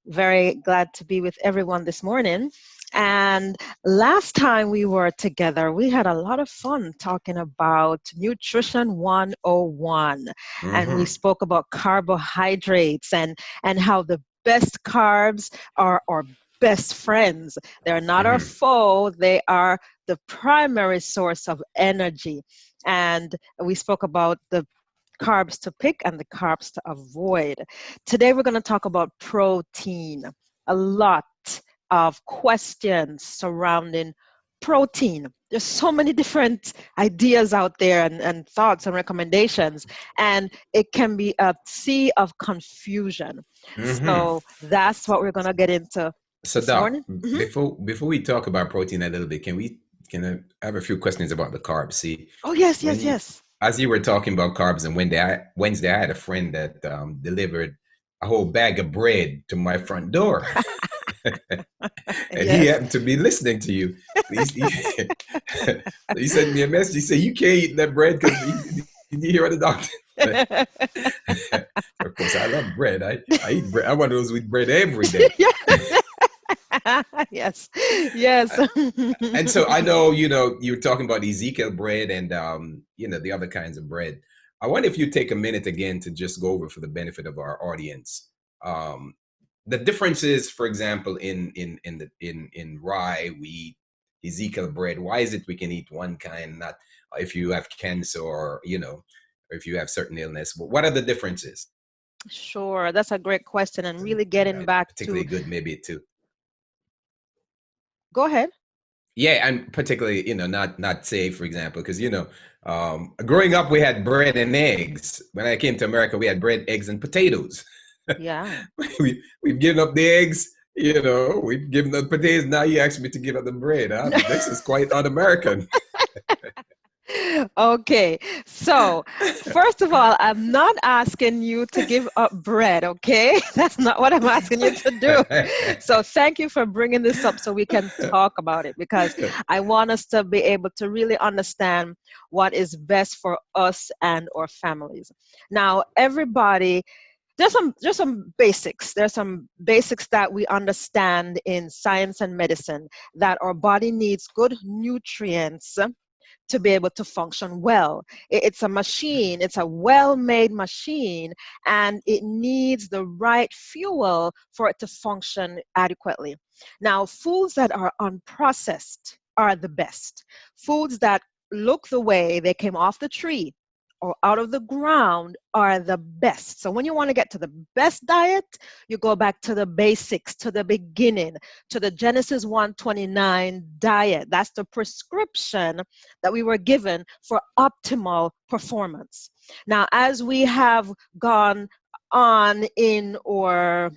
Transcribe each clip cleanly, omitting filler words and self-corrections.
Very glad to be with everyone this morning. And last time we were together, we had a lot of fun talking about Nutrition 101. And we Hmm. spoke about carbohydrates and how the best carbs are our best friends. They're not our Hmm. foe, they are the primary source of energy. And we spoke about the carbs to pick and the carbs to avoid. Today, we're going to talk about protein. A lot of questions surrounding protein. There's so many different ideas out there and thoughts and recommendations, and it can be a sea of confusion. Hmm. So that's what we're going to get into So, this Doc, morning. Mhm. before we talk about protein a little bit, can I have a few questions about the carbs? See, Oh, yes, when yes, you yes. as you were talking about carbs, and Wednesday, I had a friend that delivered a whole bag of bread to my front door, and he Yes. happened to be listening to you. He sent me a message. He said, "You can't eat that bread because you hear what the doctor." Of course, I love bread. I eat bread. I'm one of those who eat bread every day. Yes, yes. And so I know, you're talking about Ezekiel bread and the other kinds of bread. I wonder if you take a minute again to just go over for the benefit of our audience. Um, the differences, for example, in rye, wheat, Ezekiel bread. Why is it we can eat one kind, not if you have cancer or if you have certain illness? But what are the differences? Sure, that's a great question, and really getting Right, back to, particularly good, maybe too. go ahead. Yeah, and particularly, not say, for example, because growing up we had bread and eggs. When I came to America, we had bread, eggs, and potatoes. Yeah. We've given up the eggs, we've given up potatoes. Now you ask me to give up the bread. Huh? This is quite un-American. Okay, so first of all, I'm not asking you to give up bread, okay? That's not what I'm asking you to do. So thank you for bringing this up so we can talk about it, because I want us to be able to really understand what is best for us and our families. Now, everybody, there's some basics. There's some basics that we understand in science and medicine, that our body needs good nutrients to be able to function well. It's a machine, it's a well-made machine, and it needs the right fuel for it to function adequately. Now, foods that are unprocessed are the best. Foods that look the way they came off the tree or out of the ground are the best. So when you want to get to the best diet, you go back to the basics, to the beginning, to the Genesis 129 diet. That's the prescription that we were given for optimal performance. Now, as we have gone on in our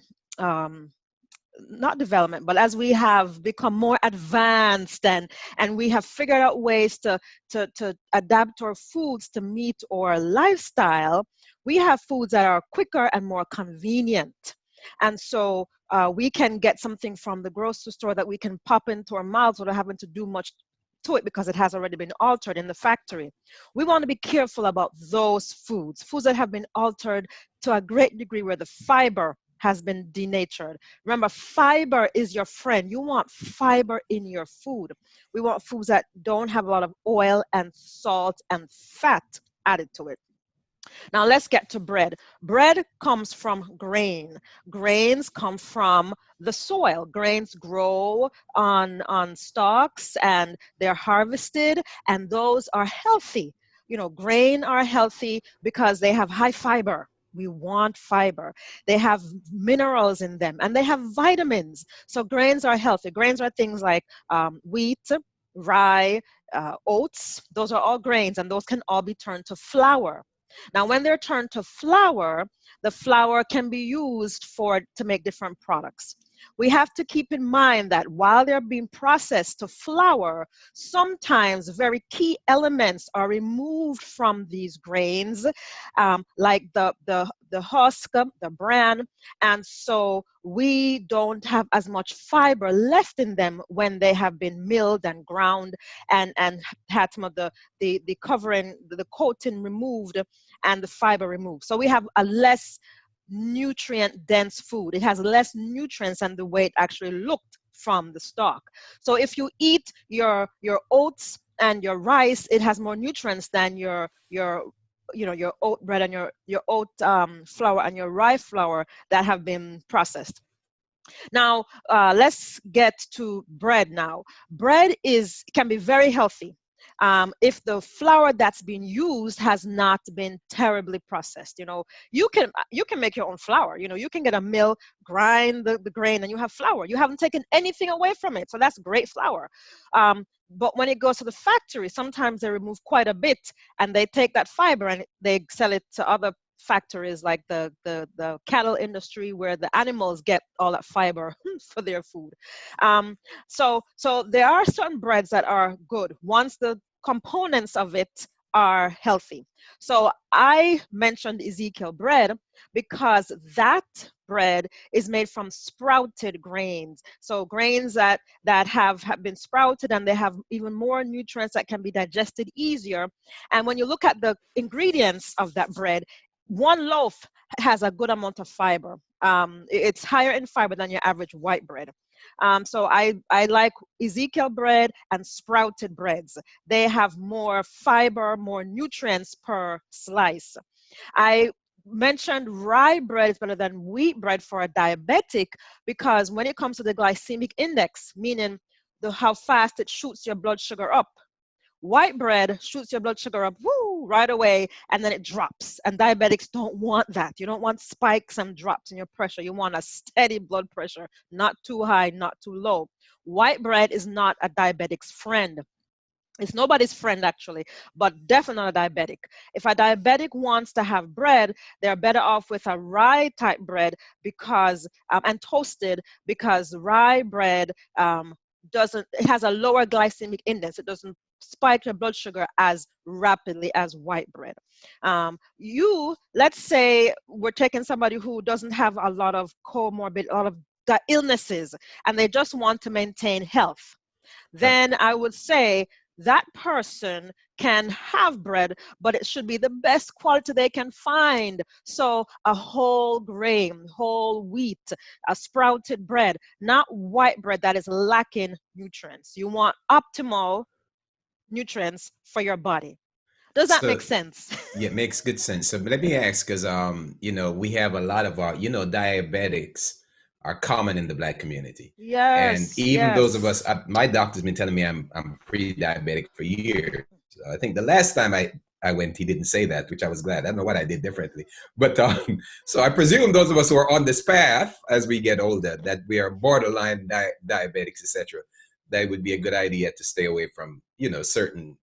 not development, but as we have become more advanced and we have figured out ways to adapt our foods to meet our lifestyle, we have foods that are quicker and more convenient. And so we can get something from the grocery store that we can pop into our mouths without having to do much to it because it has already been altered in the factory. We want to be careful about those foods that have been altered to a great degree, where the fiber has been denatured. Remember, fiber is your friend. You want fiber in your food. We want foods that don't have a lot of oil and salt and fat added to it. Now let's get to bread. Bread comes from grain. Grains come from the soil. Grains grow on stalks and they're harvested, and those are healthy. Grain are healthy because they have high fiber. We want fiber. They have minerals in them and they have vitamins. So grains are healthy. Grains are things like wheat, rye, oats. Those are all grains, and those can all be turned to flour. Now, when they're turned to flour, the flour can be used to make different products. We have to keep in mind that while they're being processed to flour, sometimes very key elements are removed from these grains, like the husk, the bran, and so we don't have as much fiber left in them when they have been milled and ground and had some of the covering, the coating removed and the fiber removed. So we have a less nutrient dense food. It has less nutrients than the way it actually looked from the stalk. So if you eat your oats and your rice, it has more nutrients than your oat bread and your oat flour and your rye flour that have been processed. Now, let's get to bread now. Bread can be very healthy if the flour that's being used has not been terribly processed. You can make your own flour. You can get a mill, grind the grain, and you have flour. You haven't taken anything away from it, so that's great flour. But when it goes to the factory, sometimes they remove quite a bit, and they take that fiber and they sell it to other factories like the cattle industry, where the animals get all that fiber for their food. So there are certain breads that are good once the components of it are healthy. So I mentioned Ezekiel bread because that bread is made from sprouted grains. So grains that have been sprouted, and they have even more nutrients that can be digested easier. And when you look at the ingredients of that bread, one loaf has a good amount of fiber. It's higher in fiber than your average white bread. So I like Ezekiel bread and sprouted breads. They have more fiber, more nutrients per slice. I mentioned rye bread is better than wheat bread for a diabetic because when it comes to the glycemic index, meaning how fast it shoots your blood sugar up, white bread shoots your blood sugar up, right away, and then it drops. And diabetics don't want that. You don't want spikes and drops in your pressure. You want a steady blood pressure, not too high, not too low. White bread is not a diabetic's friend. It's nobody's friend, actually, but definitely not a diabetic. If a diabetic wants to have bread, they're better off with a rye type bread because and toasted, because rye bread it has a lower glycemic index. It doesn't spike your blood sugar as rapidly as white bread. Let's say we're taking somebody who doesn't have a lot of comorbid, a lot of illnesses, and they just want to maintain health. Then I would say that person can have bread, but it should be the best quality they can find. So a whole grain, whole wheat, a sprouted bread, not white bread that is lacking nutrients. You want optimal nutrients for your body. Does that make sense? Yeah, it makes good sense. So let me ask, because we have a lot of our, diabetics are common in the Black community. Yes. And even those of us, my doctor's been telling me I'm pre-diabetic for years. I think the last time I went, he didn't say that, which I was glad. I don't know what I did differently. But so I presume those of us who are on this path as we get older, that we are borderline diabetics, etc., that would be a good idea to stay away from, certain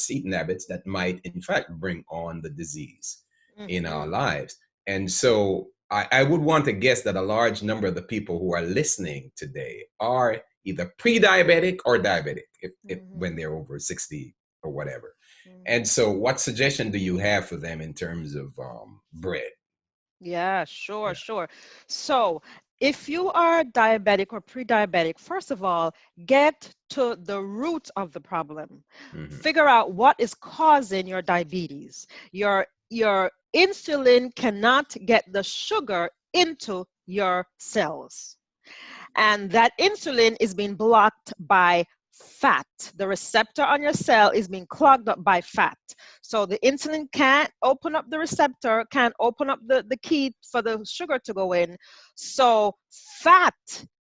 eating habits that might in fact bring on the disease in our lives. And so I would want to guess that a large number of the people who are listening today are either pre-diabetic or diabetic when they're over 60 or whatever. And so what suggestion do you have for them in terms of bread? Yeah, sure. So if you are diabetic or pre-diabetic, first of all, get to the root of the problem. Figure out what is causing your diabetes. Your insulin cannot get the sugar into your cells. And that insulin is being blocked by fat. The receptor on your cell is being clogged up by fat. So the insulin can't open up the receptor, can't open up the key for the sugar to go in. So fat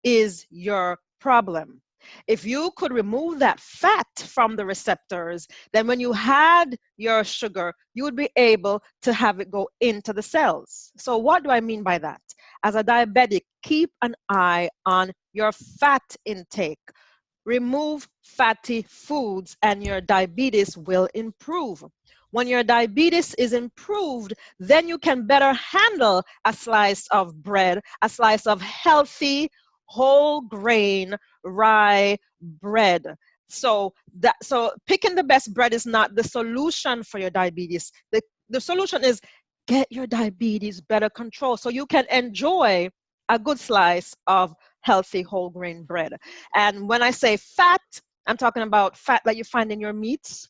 is your problem. If you could remove that fat from the receptors, then when you had your sugar, you would be able to have it go into the cells. So what do I mean by that? As a diabetic, keep an eye on your fat intake. Remove fatty foods and your diabetes will improve. When your diabetes is improved, then you can better handle a slice of bread, a slice of healthy, whole grain, rye bread. So picking the best bread is not the solution for your diabetes. The solution is get your diabetes better control so you can enjoy a good slice of healthy whole grain bread. And when I say fat, I'm talking about fat that you find in your meats,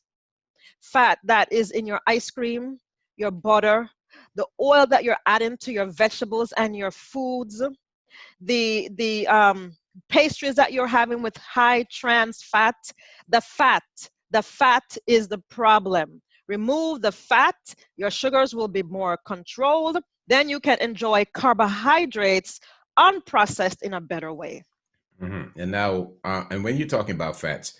fat that is in your ice cream, your butter, the oil that you're adding to your vegetables and your foods, the pastries that you're having with high trans fat. The fat is the problem. Remove the fat, your sugars will be more controlled. Then you can enjoy carbohydrates unprocessed in a better way. And now, and when you're talking about fats,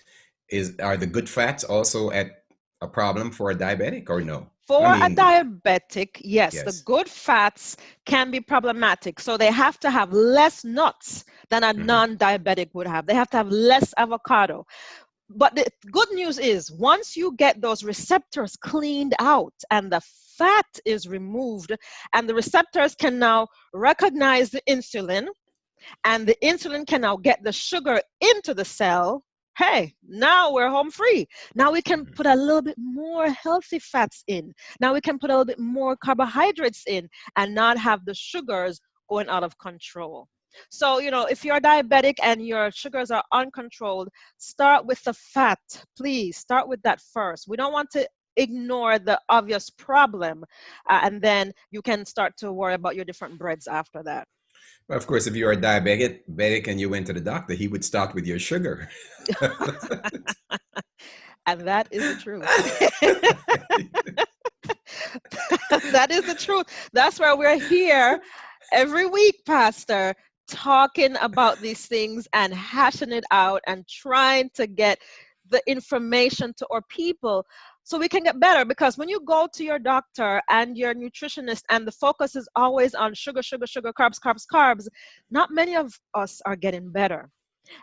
are the good fats also at a problem for a diabetic or no? I For a mean, diabetic, yes, the yes. good fats can be problematic. So they have to have less nuts than a Hmm. non-diabetic would have. They have to have less avocado. But the good news is, once you get those receptors cleaned out and the fat is removed, and the receptors can now recognize the insulin, and the insulin can now get the sugar into the cell. Hey, now we're home free. Now we can put a little bit more healthy fats in. Now we can put a little bit more carbohydrates in and not have the sugars going out of control. So, if you're diabetic and your sugars are uncontrolled, start with the fat. Please start with that first. We don't want to ignore the obvious problem, and then you can start to worry about your different breads after that. But of course, if you're a diabetic and you went to the doctor, he would start with your sugar. And that is the truth. That is the truth. That's why we're here every week, Pastor, talking about these things and hashing it out and trying to get the information to our people so we can get better. Because when you go to your doctor and your nutritionist and the focus is always on sugar, sugar, sugar, carbs, carbs, carbs, not many of us are getting better.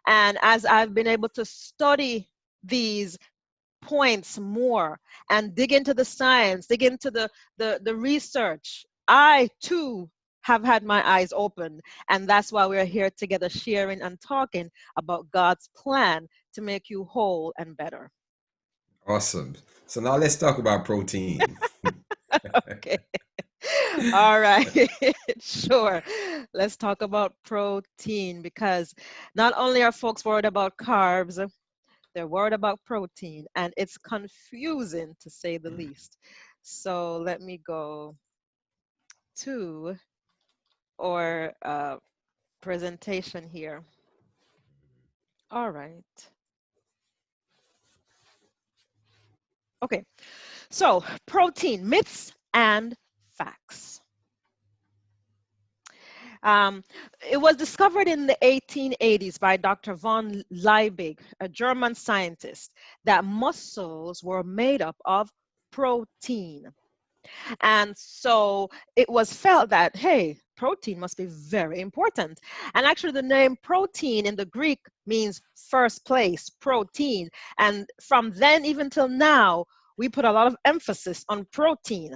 And as I've been able to study these points more and dig into the science, dig into the research, I too have had my eyes opened. And that's why we're here together sharing and talking about God's plan to make you whole and better. Awesome. So now let's talk about protein. Okay. All right. Sure. Let's talk about protein, because not only are folks worried about carbs, they're worried about protein, and it's confusing to say the least. So let me go to our presentation here. All right. Okay. So protein, myths and facts. Um, it was discovered in the 1880s by Dr. von Liebig, a German scientist, that muscles were made up of protein. And so it was felt that, hey, protein must be very important. And actually, the name protein in the Greek means first place, protein. And from then even till now, we put a lot of emphasis on protein.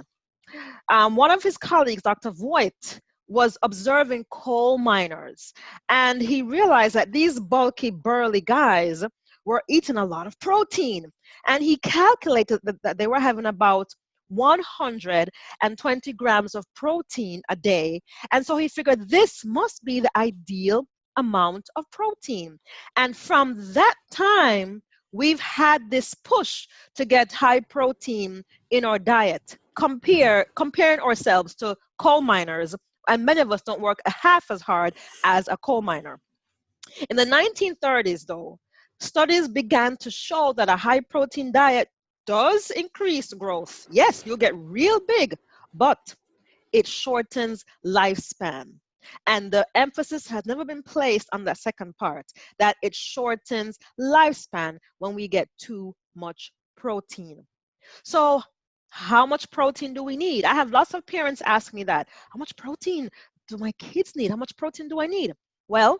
One of his colleagues, Dr. Voigt, was observing coal miners, and he realized that these bulky, burly guys were eating a lot of protein. And he calculated that they were having about 120 grams of protein a day. And so he figured this must be the ideal amount of protein. And from that time, we've had this push to get high protein in our diet, comparing ourselves to coal miners. And many of us don't work half as hard as a coal miner. In the 1930s, though, studies began to show that a high protein diet does increase growth. Yes, you'll get real big, but it shortens lifespan. And the emphasis has never been placed on that second part, that it shortens lifespan when we get too much protein. So how much protein do we need? I have lots of parents ask me that. How much protein do my kids need? How much protein do I need? Well,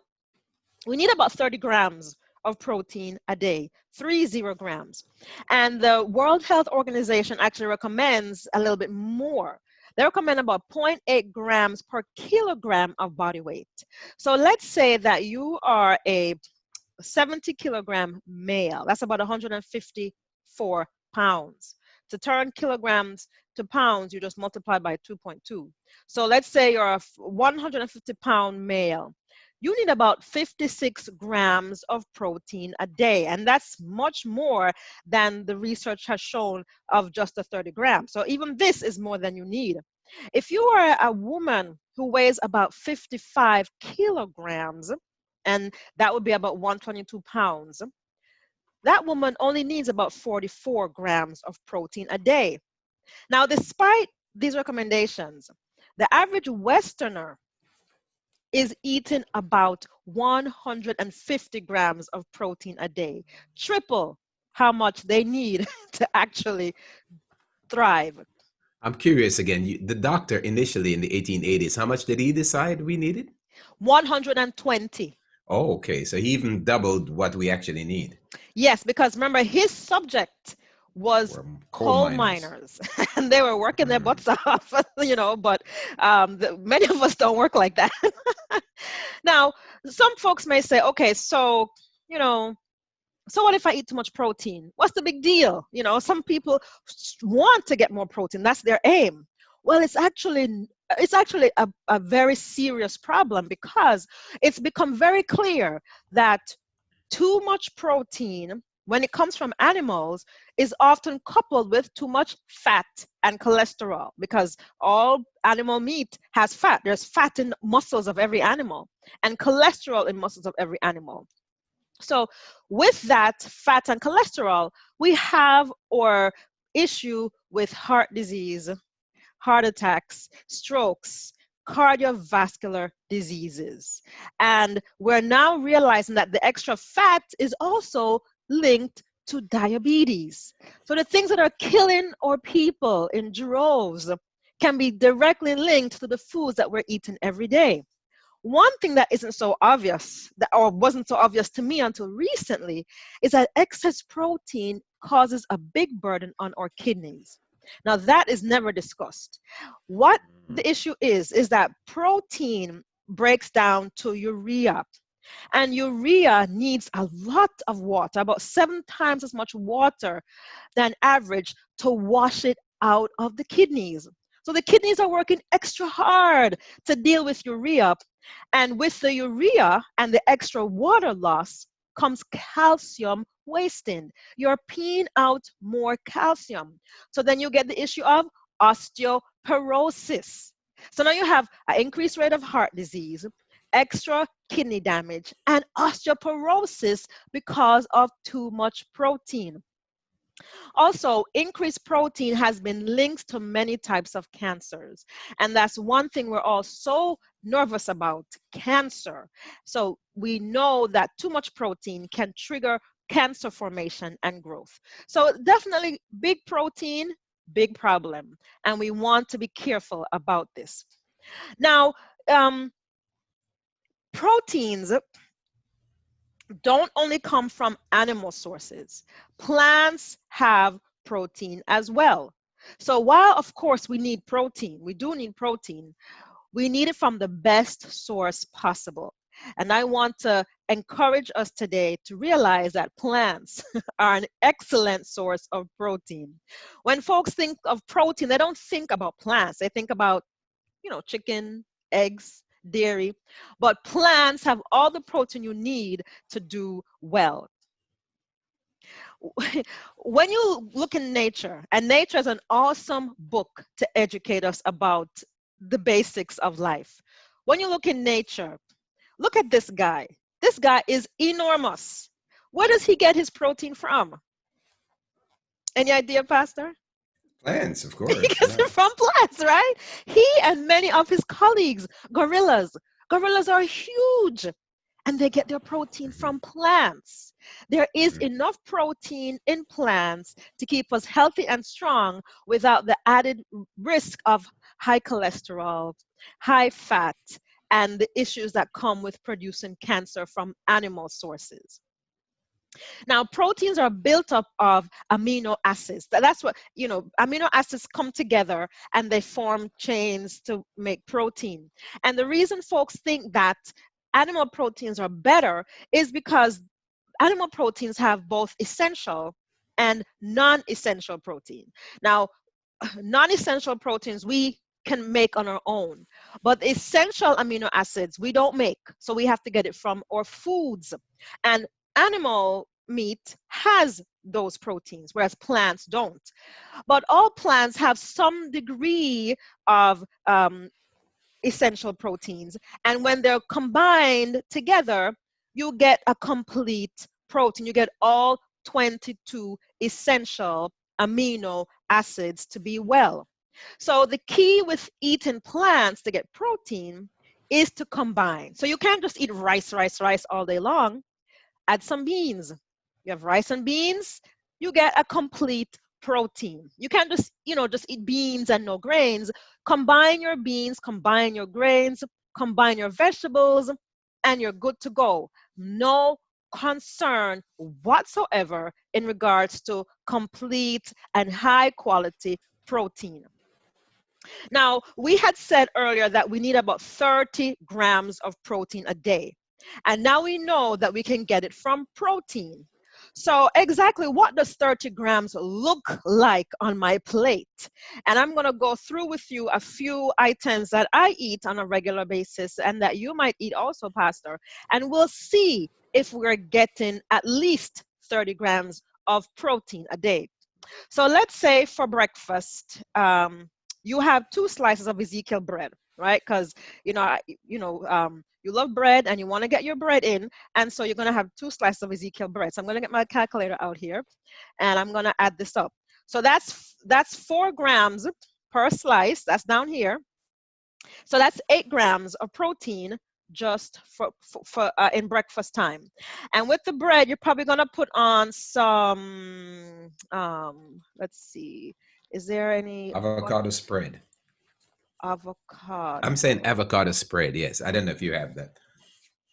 we need about 30 grams of protein a day, 30 grams. And the World Health Organization actually recommends a little bit more. They recommend about 0.8 grams per kilogram of body weight. So let's say that you are a 70 kilogram male. That's about 154 pounds. To turn kilograms to pounds, you just multiply by 2.2. So let's say you're a 150-pound male. You need about 56 grams of protein a day. And that's much more than the research has shown of just the 30 grams. So even this is more than you need. If you are a woman who weighs about 55 kilograms, and that would be about 122 pounds, that woman only needs about 44 grams of protein a day. Now, despite these recommendations, the average Westerner is eating about 150 grams of protein a day, triple how much they need to actually thrive. I'm curious again. The doctor initially in the 1880s, how much did he decide we needed? 120. Oh, okay. So he even doubled what we actually need. Yes, because remember, his subject was We're coal coal miners. miners, and they were working their Mm. butts off, but many of us don't work like that. Now, some folks may say, okay, so, you know, so what if I eat too much protein? What's the big deal? Some people want to get more protein. That's their aim. Well, it's actually a very serious problem, because it's become very clear that too much protein, when it comes from animals, is often coupled with too much fat and cholesterol, because all animal meat has fat. There's fat in muscles of every animal and cholesterol in muscles of every animal. So with that fat and cholesterol, we have our issue with heart disease, heart attacks, strokes, cardiovascular diseases. And we're now realizing that the extra fat is also linked to diabetes. So the things that are killing our people in droves can be directly linked to the foods that we're eating every day. One thing that isn't so obvious, or wasn't so obvious to me until recently, is that excess protein causes a big burden on our kidneys. Now, that is never discussed. What the issue is that protein breaks down to urea, and urea needs a lot of water, about 7 times as much water than average, to wash it out of the kidneys. So the kidneys are working extra hard to deal with urea. And with the urea and the extra water loss comes calcium wasting. You're peeing out more calcium. So then you get the issue of osteoporosis. So now you have an increased rate of heart disease, extra kidney damage, and osteoporosis because of too much protein. Also, increased protein has been linked to many types of cancers. And that's one thing we're all so nervous about: cancer. So we know that too much protein can trigger cancer formation and growth. So definitely big protein, big problem. And we want to be careful about this. Now, proteins don't only come from animal sources. Plants have protein as well. So while of course we need protein, we do need protein, we need it from the best source possible. And I want to encourage us today to realize that plants are an excellent source of protein. When folks think of protein, they don't think about plants. They think about, chicken, eggs, dairy, but plants have all the protein you need to do well. When you look in nature, and nature is an awesome book to educate us about the basics of life. When you look in nature, look at this guy. This guy is enormous. Where does he get his protein from? Any idea, Pastor? Plants, of He course. gets Yeah. it from plants, right? He and many of his colleagues, gorillas. Gorillas are huge, and they get their protein Mhm. from plants. There is Mhm. enough protein in plants to keep us healthy and strong without the added risk of high cholesterol, high fat, and the issues that come with producing cancer from animal sources. Now, proteins are built up of amino acids. That's what, amino acids come together and they form chains to make protein. And the reason folks think that animal proteins are better is because animal proteins have both essential and non-essential protein. Now, non-essential proteins we can make on our own, but essential amino acids we don't make, so we have to get it from our foods. And animal meat has those proteins, whereas plants don't. But all plants have some degree of essential proteins. And when they're combined together, you get a complete protein. You get all 22 essential amino acids to be well. So the key with eating plants to get protein is to combine. So you can't just eat rice all day long. Add some beans. You have rice and beans, you get a complete protein. You can't just, just eat beans and no grains. Combine your beans, combine your grains, combine your vegetables, and you're good to go. No concern whatsoever in regards to complete and high quality protein. Now, we had said earlier that we need about 30 grams of protein a day. And now we know that we can get it from protein. So exactly what does 30 grams look like on my plate? And I'm going to go through with you a few items that I eat on a regular basis and that you might eat also, Pastor. And we'll see if we're getting at least 30 grams of protein a day. So let's say for breakfast, you have 2 slices of Ezekiel bread, right? Because you love bread and you want to get your bread in, and so you're going to have 2 slices of Ezekiel bread. So I'm going to get my calculator out here, and I'm going to add this up. So that's 4 grams per slice. That's down here. So that's 8 grams of protein just for in breakfast time. And with the bread, you're probably going to put on some let's see, is there any avocado spread? Avocado. I'm saying avocado spread. Yes, I don't know if you have that.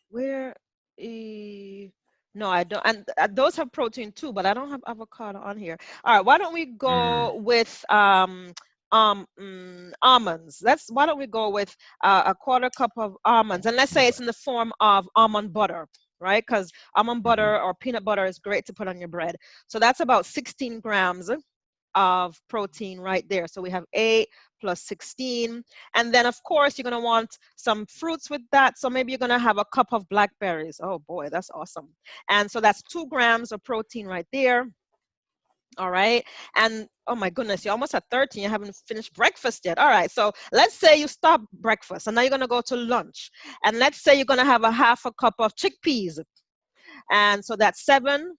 Where no, I don't. And those have protein too, but I don't have avocado on here. All right, why don't we go with almonds? Why don't we go with a 1/4 cup of almonds, and let's say it's in the form of almond butter, right? Because almond butter or peanut butter is great to put on your bread. So that's about 16 grams of protein right there. So we have 8 plus 16. And then, of course, you're going to want some fruits with that. So maybe you're going to have a cup of blackberries. Oh, boy, that's awesome. And so that's 2 grams of protein right there. All right. And oh my goodness, you're almost at 13. You haven't finished breakfast yet. All right. So let's say you stop breakfast and now you're going to go to lunch. And let's say you're going to have a 1/2 cup of chickpeas. And so that's 7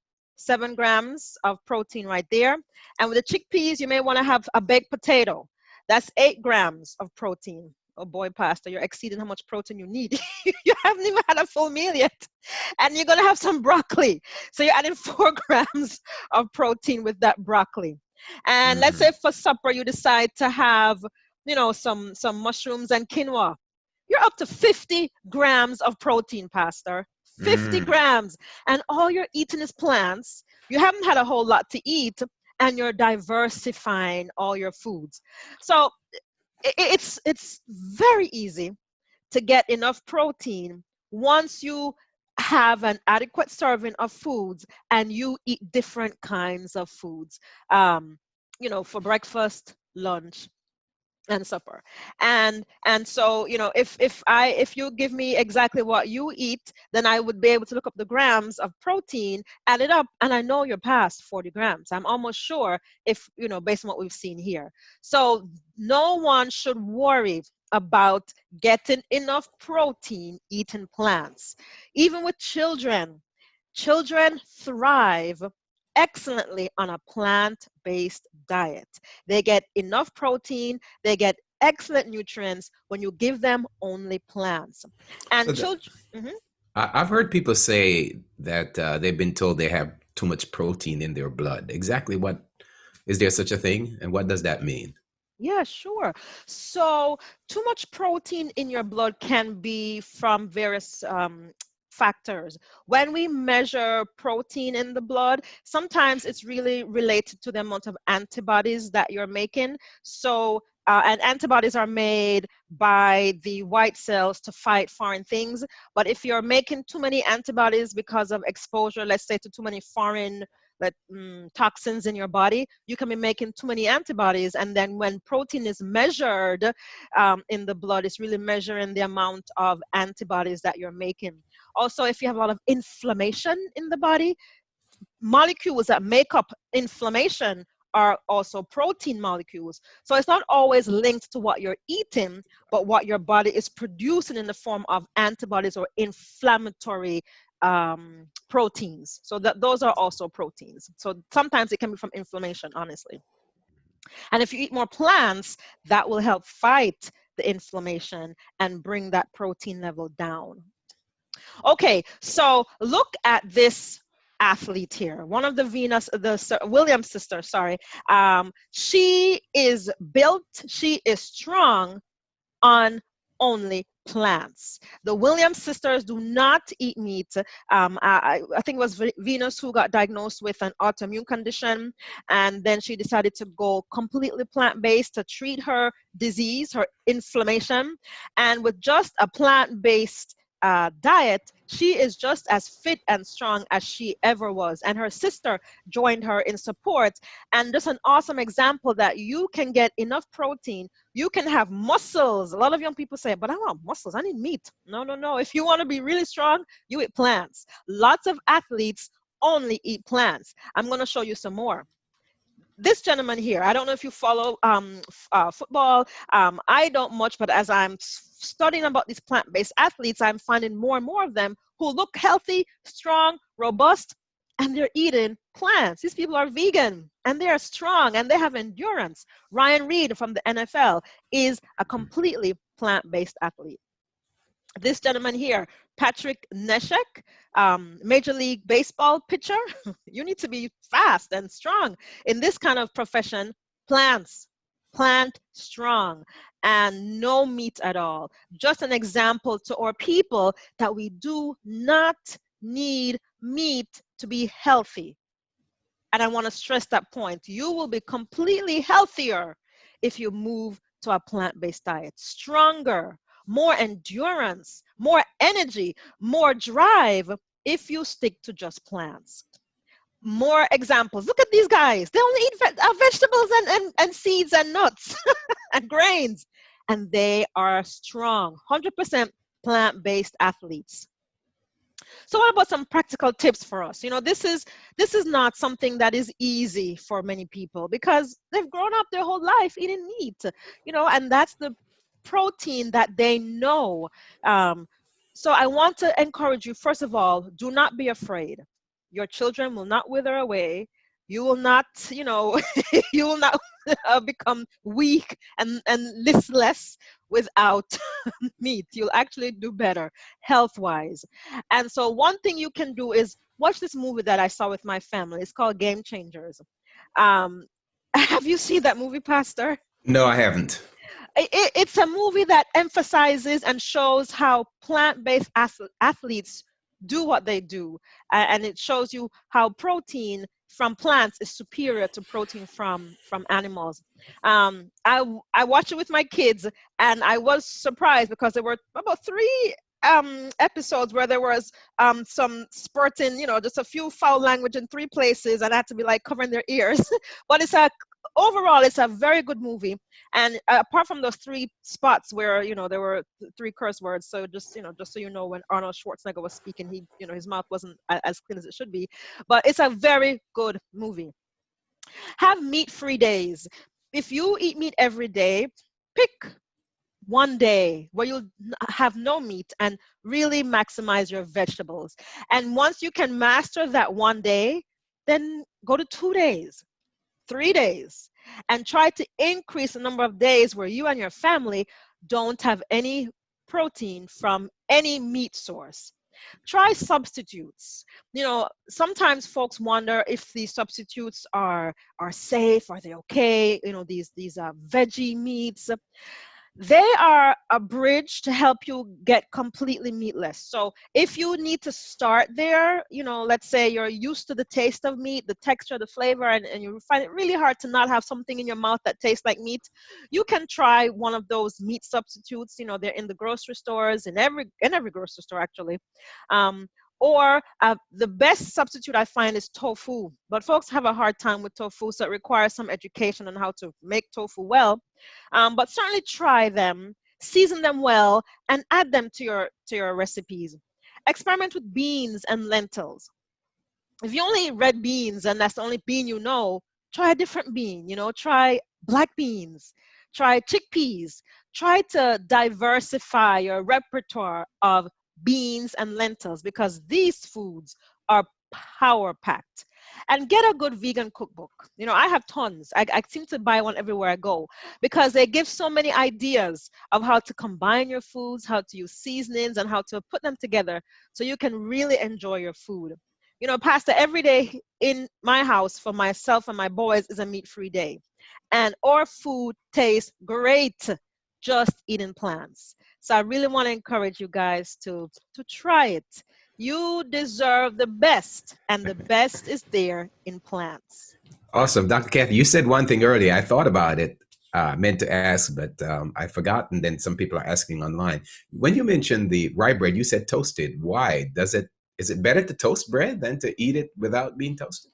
grams of protein right there. And with the chickpeas, you may want to have a baked potato. That's 8 grams of protein. Oh boy, Pastor, you're exceeding how much protein you need. You haven't even had a full meal yet. And you're going to have some broccoli. So you're adding 4 grams of protein with that broccoli. And let's say for supper, you decide to have, some mushrooms and quinoa. You're up to 50 grams of protein, Pastor. 50 grams. And all you're eating is plants. You haven't had a whole lot to eat, and you're diversifying all your foods. So it's very easy to get enough protein once you have an adequate serving of foods and you eat different kinds of foods, for breakfast, lunch, and supper. And so if you give me exactly what you eat, then I would be able to look up the grams of protein, add it up, and I know you're past 40 grams. I'm almost sure, if based on what we've seen here. So no one should worry about getting enough protein eating plants. Even with children thrive excellently on a plant-based diet. They get enough protein, they get excellent nutrients when you give them only plants. And So children, I've heard people say that they've been told they have too much protein in their blood. Exactly what is there such a thing, and what does that mean? yeah, sure. So too much protein in your blood can be from various factors. When we measure protein in the blood, sometimes it's really related to the amount of antibodies that you're making. So and antibodies are made by the white cells to fight foreign things. But if you're making too many antibodies because of exposure, let's say to too many foreign toxins in your body, you can be making too many antibodies. And then when protein is measured in the blood, it's really measuring the amount of antibodies that you're making. Also, if you have a lot of inflammation in the body, molecules that make up inflammation are also protein molecules. So it's not always linked to what you're eating, but what your body is producing in the form of antibodies or inflammatory proteins. So that those are also proteins. So sometimes it can be from inflammation, honestly. And if you eat more plants, that will help fight the inflammation and bring that protein level down. Okay, so look at this athlete here. One of the Williams sisters, sorry. She is built, she is strong on only plants. The Williams sisters do not eat meat. I think it was Venus who got diagnosed with an autoimmune condition, and then she decided to go completely plant-based to treat her disease, her inflammation. And with just a plant-based diet, she is just as fit and strong as she ever was. And her sister joined her in support. And just an awesome example that you can get enough protein, you can have muscles. A lot of young people say, but I want muscles, I need meat. No, no, no. If you want to be really strong, you eat plants. Lots of athletes only eat plants. I'm going to show you some more. This gentleman here, I don't know if you follow football. I don't much, but as I'm studying about these plant-based athletes, I'm finding more and more of them who look healthy, strong, robust, and they're eating plants. These people are vegan, and they are strong, and they have endurance. Ryan Reed from the NFL is a completely plant-based athlete. This gentleman here, Patrick Neshek, Major League Baseball pitcher. You need to be fast and strong in this kind of profession. Plants, plant strong, and no meat at all. Just an example to our people that we do not need meat to be healthy. And I want to stress that point. You will be completely healthier if you move to a plant-based diet. Stronger, more endurance, more energy, more drive if you stick to just plants. More examples. Look at these guys. They only eat vegetables and seeds and nuts and grains. And they are strong, 100% plant-based athletes. So what about some practical tips for us? You know, this is not something that is easy for many people because they've grown up their whole life eating meat, you know, and that's the protein that they know. So I want to encourage you, first of all, do not be afraid. Your children will not wither away. You will not, you know, you will not become weak and listless without meat. You'll actually do better health-wise. And so one thing you can do is watch this movie that I saw with my family. It's called Game Changers. Have you seen that movie, Pastor? No, I haven't. It's a movie that emphasizes and shows how plant-based athletes do what they do. And it shows you how protein from plants is superior to protein from animals. I watched it with my kids, and I was surprised because there were about 3 episodes where there was some spurting, you know, just a few foul language in 3 places, and I had to be like covering their ears. But overall, it's a very good movie. And apart from those 3 spots where, you know, there were 3 curse words, so just, you know, just so you know, when Arnold Schwarzenegger was speaking, he, you know, his mouth wasn't as clean as it should be. But it's a very good movie. Have meat-free days. If you eat meat every day, pick one day where you'll have no meat and really maximize your vegetables. And once you can master that one day, then go to 2 days. 3 days, and try to increase the number of days where you and your family don't have any protein from any meat source. Try substitutes. You know, sometimes folks wonder if these substitutes are safe, are they okay? You know, these veggie meats. They are a bridge to help you get completely meatless. So if you need to start there, you know, let's say you're used to the taste of meat, the texture, the flavor, and you find it really hard to not have something in your mouth that tastes like meat, you can try one of those meat substitutes. You know, they're in the grocery stores, in every grocery store actually. Or the best substitute I find is tofu, but folks have a hard time with tofu, so it requires some education on how to make tofu well. But certainly try them, season them well, and add them to your recipes. Experiment with beans and lentils. if you only eat red beans and that's the only bean you know, try a different bean. Try black beans, try chickpeas. Try to diversify your repertoire of beans and lentils because these foods are power packed. And get a good vegan cookbook. I have tons. I seem to buy one everywhere I go because they give so many ideas of how to combine your foods, how to use seasonings, and how to put them together so you can really enjoy your food. Pastor, every day in my house for myself and my boys is a meat-free day. And our food tastes great just eating plants. So I really want to encourage you guys to try it. You deserve the best, and the best is there in plants. Awesome. Dr. Kathy, you said one thing earlier. I thought about it, meant to ask, but I forgot. And then some people are asking online. When you mentioned the rye bread, you said toasted. Why? Is it better to toast bread than to eat it without being toasted?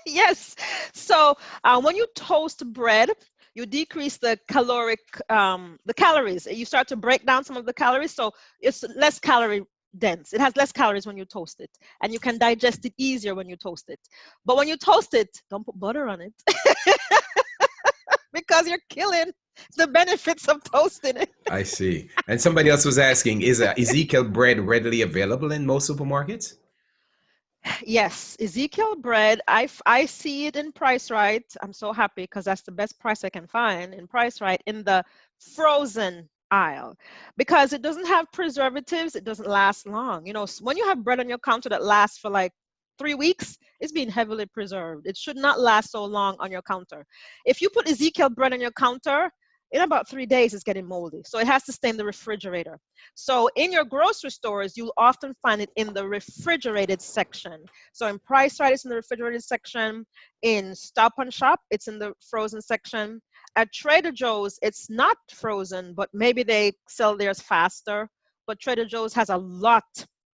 Yes. So when you toast bread, you decrease the calories. You start to break down some of the calories. So it's less calorie dense. It has less calories when you toast it, and you can digest it easier when you toast it. But when you toast it, don't put butter on it because you're killing the benefits of toasting it. I see. And somebody else was asking, is Ezekiel bread readily available in most supermarkets? Yes, Ezekiel bread. I see it in Price Right. I'm so happy because that's the best price I can find in Price Right in the frozen aisle because it doesn't have preservatives. It doesn't last long. When you have bread on your counter that lasts for like 3 weeks, it's being heavily preserved. It should not last so long on your counter. If you put Ezekiel bread on your counter, in about 3 days, it's getting moldy. So it has to stay in the refrigerator. So in your grocery stores, you'll often find it in the refrigerated section. So in Price Right, it's in the refrigerated section. In Stop and Shop, it's in the frozen section. At Trader Joe's, it's not frozen, but maybe they sell theirs faster. But Trader Joe's has a lot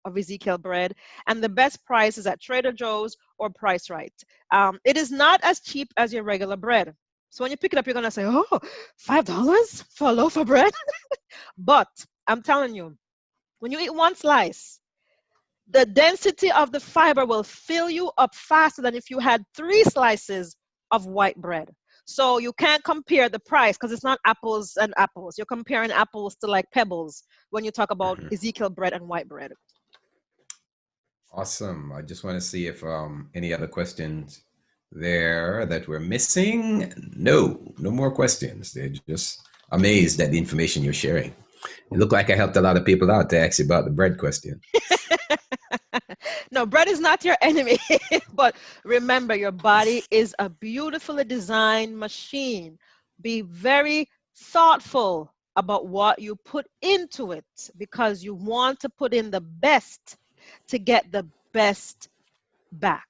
of Ezekiel bread, and the best price is at Trader Joe's or Price Right. It is not as cheap as your regular bread. So when you pick it up, you're going to say, oh, $5 for a loaf of bread? But I'm telling you, when you eat one slice, the density of the fiber will fill you up faster than if you had 3 slices of white bread. So you can't compare the price because it's not apples and apples. You're comparing apples to like pebbles when you talk about Ezekiel bread and white bread. Awesome. I just want to see if any other questions there that we're missing. No more questions. They're just amazed at the information you're sharing. It looked like I helped a lot of people out to ask you about the bread question. No, bread is not your enemy, but remember, your body is a beautifully designed machine. Be very thoughtful about what you put into it because you want to put in the best to get the best back.